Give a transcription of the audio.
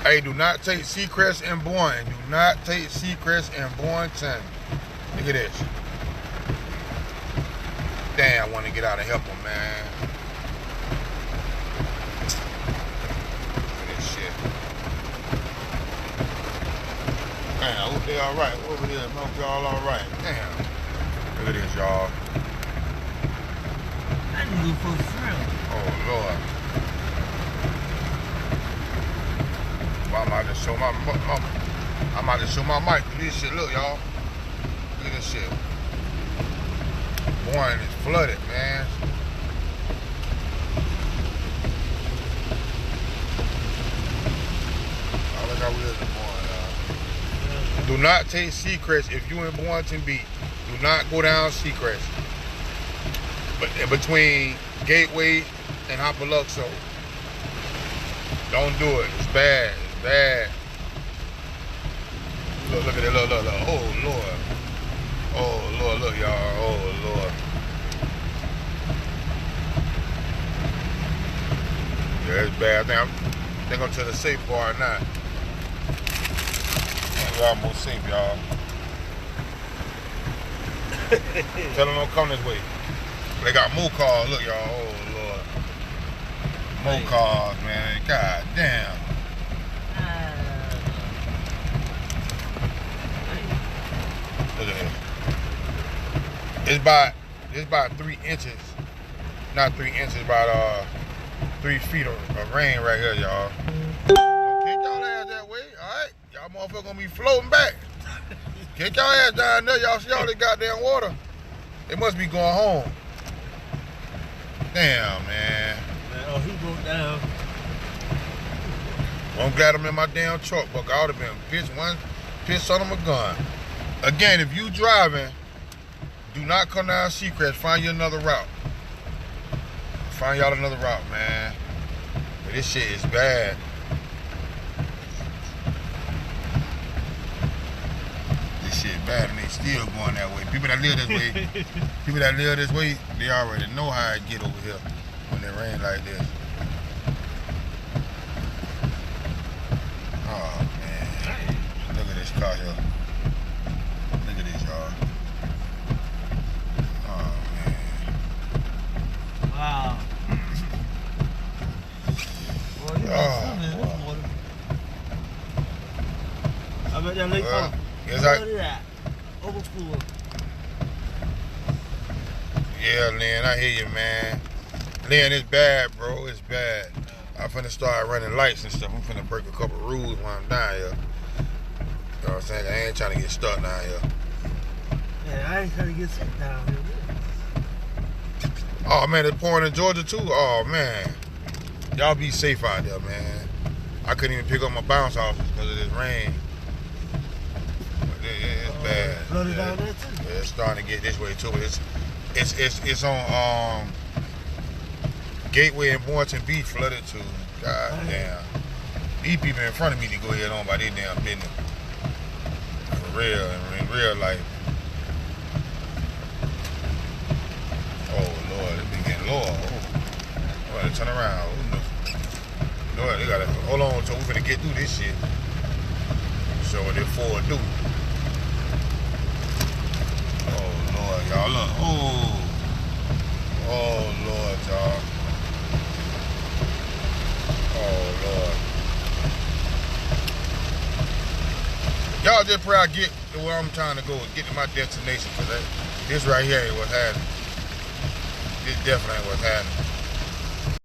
Hey, do not take Seacrest in Boynton. Do not take Seacrest in Boynton. Look at this. Damn, I want to get out and help him, man. Look at this shit. Man, I hope they alright. Over there, I hope y'all alright. Damn. Look at this, y'all. I need to go for a thrill. Oh, Lord. I'm about to show my mic. Look at this shit. Look, y'all. Look at this shit. Boynton is flooded, man. Oh, look how we is in Boynton, Do not take Seacrest if you in Boynton Beach. Do not go down Seacrest. But in between Gateway and Hoppaluxo. Don't do it. It's bad. It's bad. Look at it. Look. Oh, Lord. Oh, Lord. Look, y'all. Oh, Lord. Yeah, it's bad. I think I'm to the safe bar now. I think we're almost safe, y'all. Tell them don't come this way. They got more cars. Look, y'all. Oh, Lord. More cars, man. God damn. Look at this. It's about 3 inches. Not 3 inches, about 3 feet of rain right here, y'all. Don't kick y'all ass that way, alright? Y'all motherfuckers gonna be floating back. Kick y'all ass down there, y'all see all this goddamn water. They must be going home. Damn, man. Oh, he broke down. Well, I'm glad I'm in my damn truck, but I would have been pissed on him a gun. Again, if you driving, do not come down Seacrest. Find you another route. Find y'all another route, man. But this shit is bad. This shit bad, and they still going that way. People that live this way, they already know how it get over here when it rain like this. Oh man, look at this car here. Look at this, y'all. Oh man. Wow. Boy, you got something in this water. I bet that lake up. Yes, Look at that. Overfull. Yeah, Lynn, I hear you, man. Lynn, it's bad, bro. It's bad. I'm finna start running lights and stuff. I'm finna break a couple rules while I'm down here. You know what I'm saying? I ain't trying to get stuck down here. Yeah, I ain't trying to get stuck down here. Oh, man, it's pouring in Georgia, too? Oh, man. Y'all be safe out there, man. I couldn't even pick up my bounce houses because of this rain. It's bad. Flooded down there, too? Yeah, it's starting to get this way, too. It's on Gateway and Boynton Beach flooded too. God damn. These people in front of me to go ahead on by their damn business. For real, in real life. Oh Lord, it's been getting lower. Oh, I gotta turn around. Lord, they gotta hold on till we finna get through this shit. So what they forward do. Oh Lord, y'all look. Oh Lord, y'all. Oh Lord. Y'all just pray I get to where I'm trying to go and get to my destination, because this right here ain't what's happening. This definitely ain't what's happening.